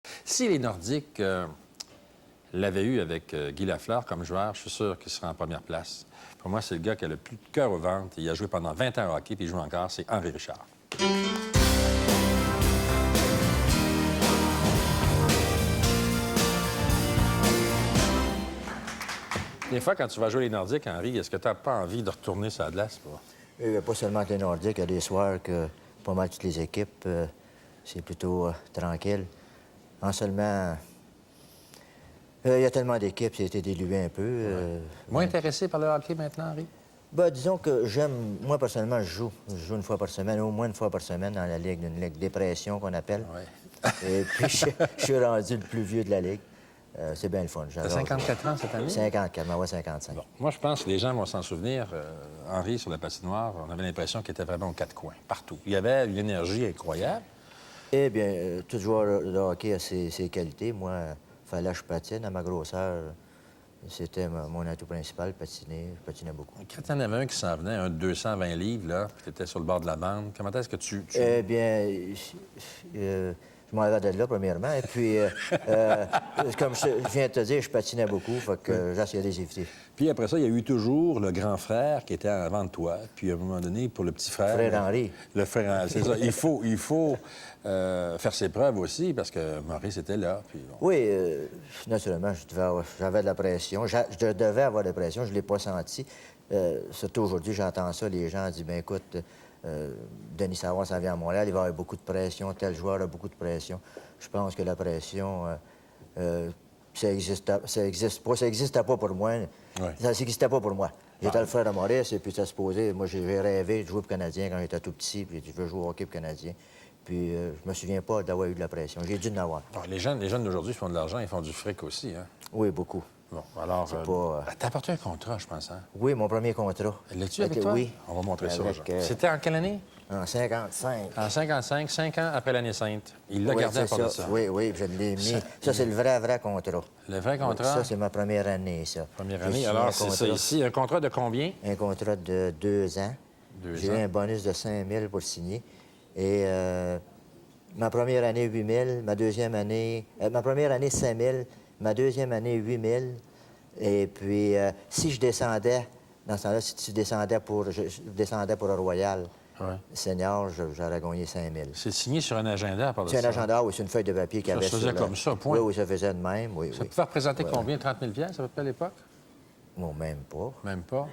Si les Nordiques l'avaient eu avec Guy Lafleur comme joueur, je suis sûr qu'il serait en première place. Pour moi, c'est le gars qui a le plus de cœur au ventre. Il a joué pendant 20 ans au hockey, puis il joue encore. C'est Henri Richard. Des fois, quand tu vas jouer les Nordiques, Henri, est-ce que tu n'as pas envie de retourner sur la glace? Pas seulement que les Nordiques. Il y a des soirs que pas mal toutes les équipes, c'est plutôt tranquille. En seulement... il y a tellement d'équipes, ça a été dilué un peu. Moins intéressé par le hockey maintenant, Henri? Ben, disons que j'aime... Moi, personnellement, je joue. Je joue une fois par semaine, au moins une fois par semaine dans la ligue, une ligue dépression qu'on appelle. Oui. Et puis, je suis rendu le plus vieux de la ligue. C'est bien le fun. T'as 54 ans cette année? 54, mais ouais, 55. Bon. Moi, je pense que les gens vont s'en souvenir. Henri, sur la patinoire, on avait l'impression qu'il était vraiment aux quatre coins, partout. Il y avait une énergie incroyable. Eh bien, tout joueur de hockey a ses qualités. Moi, il fallait que je patine à ma grosseur. C'était mon atout principal, patiner. Je patinais beaucoup. Quand il y en avait un qui s'en venait, un de 220 livres, là, puis tu étais sur le bord de la bande, comment est-ce que tu... Eh bien, je m'en vais de là, premièrement. Et puis, comme je viens de te dire, je patinais beaucoup, fait que j'essayais de les éviter. Puis après ça, il y a eu toujours le grand frère qui était avant de toi. Puis à un moment donné, pour le petit frère... Frère Henri. Le frère Henri, c'est ça. Il faut faire ses preuves aussi, parce que Maurice était là. Puis bon. Oui, naturellement, j'avais de la pression. Je devais avoir de la pression, je ne l'ai pas senti. Surtout aujourd'hui, j'entends ça, les gens disent, bien écoute, Denis Savard s'en vient à Montréal, il va avoir beaucoup de pression, tel joueur a beaucoup de pression. Je pense que la pression, ça n'existait pas pour moi. Oui. Ça n'existait pas pour moi. J'étais le frère de Maurice, et puis ça se posait. Moi, j'ai rêvé de jouer pour le Canadien quand j'étais tout petit, puis je veux jouer au hockey pour le Canadien. Puis je me souviens pas d'avoir eu de la pression. J'ai dû en avoir. Bon, les jeunes d'aujourd'hui font de l'argent, ils font du fric aussi, hein? Oui, beaucoup. Bon, alors... t'as apporté un contrat, je pense, hein? Oui, mon premier contrat. L'as-tu avec toi? Oui. On va montrer ça. Avec, C'était en quelle année? En 55. En 55, 5 ans après l'année sainte. Il l'a gardé à part de ça. Oui, je l'ai mis. Ça, c'est le vrai contrat. Le vrai contrat? Ça, c'est ma première année, ça. Première année. Alors, c'est ça ici. Un contrat de combien? Un contrat de 2 ans. J'ai eu un bonus de 5 000 pour le signer. Et ma première année, 8 000. Ma deuxième année... ma première année, 5 000. Ma deuxième année, 8 000. Et puis, si je descendais, dans ce temps-là, si je descendais pour le Royal senior, j'aurais gagné 5 000. C'est signé sur un agenda, par de ça? C'est un agenda, oui, c'est une feuille de papier qui avait... Ça se faisait comme ça, point? Oui, ça faisait de même, oui. Ça pouvait représenter combien? 30 000 à peu près à l'époque? Non, même pas. Même pas?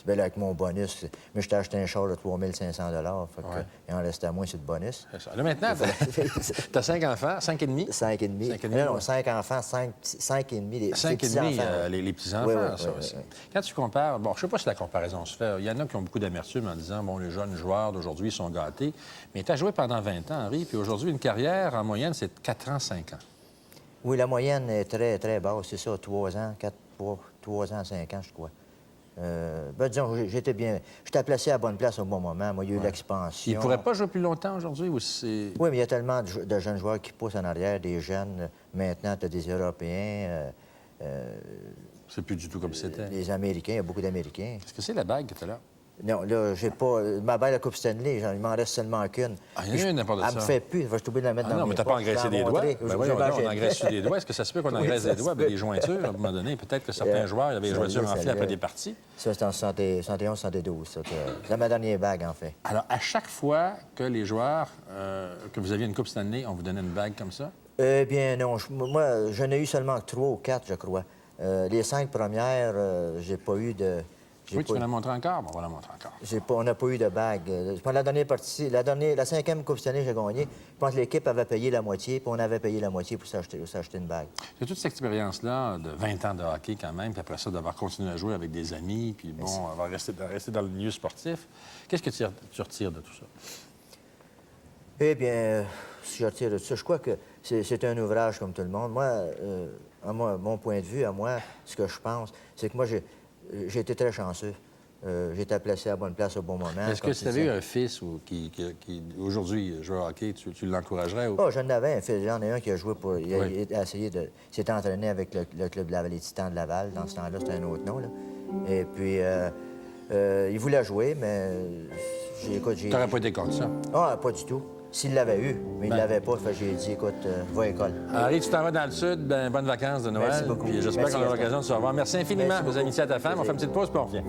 Bien, là, avec mon bonus, mais je t'ai acheté un char de 3 500 fait que, il en restait à moins sur le bonus. C'est ça. Là, maintenant, t'as 5 enfants, 5 et demi? 5 et demi. Non, 5 enfants, 5 et demi. 5 et demi, les petits-enfants, oui, ça aussi. Quand tu compares, bon, je sais pas si la comparaison se fait. Il y en a qui ont beaucoup d'amertume en disant, bon, les jeunes joueurs d'aujourd'hui sont gâtés. Mais tu as joué pendant 20 ans, Henri, puis aujourd'hui, une carrière, en moyenne, c'est 4 ans, 5 ans. Oui, la moyenne est très, très basse, c'est ça, 3 ans, 3 ans, 5 ans, je crois. Ben, disons, j'étais bien... J'étais placé à la bonne place au bon moment. Moi, il y a eu l'expansion. Ils ne pourraient pas jouer plus longtemps aujourd'hui ou c'est... Oui, mais il y a tellement de jeunes joueurs qui poussent en arrière, des jeunes. Maintenant, tu as des Européens. C'est plus du tout comme c'était. Les Américains, il y a beaucoup d'Américains. Est-ce que c'est la bague que tu as là? Non, là, j'ai pas... Ma bague, la Coupe Stanley, il m'en reste seulement qu'une. Ah, il y en a une n'importe ça. Elle me fait plus. Je vais t'oublier de la mettre dans non, mais t'as pas engraissé des doigts. Ben voyons, on engraisse des doigts. Est-ce que ça se peut qu'on engraisse des doigts avec des jointures, à un moment donné? Peut-être que certains joueurs, il y avait des jointures enflées après des parties. Ça, c'était en 71, 72, ça. C'est ma dernière bague, en fait. Alors, à chaque fois que les joueurs, que vous aviez une Coupe Stanley, on vous donnait une bague comme ça? Eh bien, non. Moi, j'en ai eu seulement 3 ou 4, je crois. Les 5 premières, j'ai pas eu de... Oui, tu veux la montrer encore? Bon, on va la montrer encore. On n'a pas eu de bague. La dernière partie, la 5e Coupe Stanley que j'ai gagnée, je pense que l'équipe avait payé la moitié, puis on avait payé la moitié pour s'acheter une bague. C'est toute cette expérience-là de 20 ans de hockey quand même, puis après ça, d'avoir continué à jouer avec des amis, puis bon, avoir rester dans le milieu sportif. Qu'est-ce que tu retires de tout ça? Eh bien, si je retire de tout ça, je crois que c'est un ouvrage comme tout le monde. Moi, mon point de vue, à moi, ce que je pense, c'est que moi, j'ai été très chanceux. J'ai été placé à la bonne place au bon moment. Est-ce que si tu avais eu un fils qui aujourd'hui joue au hockey, tu l'encouragerais? Ou... Oh, j'en avais un fils. J'en ai un qui a joué pour... Il a essayé de... Il s'était entraîné avec le club de Laval, les Titans de Laval. Dans ce temps-là, c'était un autre nom, là. Et puis, il voulait jouer, mais... T'aurais pas été contre ça? Ah, pas du tout. s'il l'avait eu, mais il Ben. ne l'avait pas. Fait que j'ai dit, écoute, va à l'école. Henri, tu t'en vas dans le sud. Ben, bonnes vacances de Noël. Merci beaucoup. Puis j'espère Merci, qu'on aura Gaston. l'occasion de se revoir. Merci infiniment. Merci Vos beaucoup. amitiés à ta femme. On fait une petite pause, puis on revient.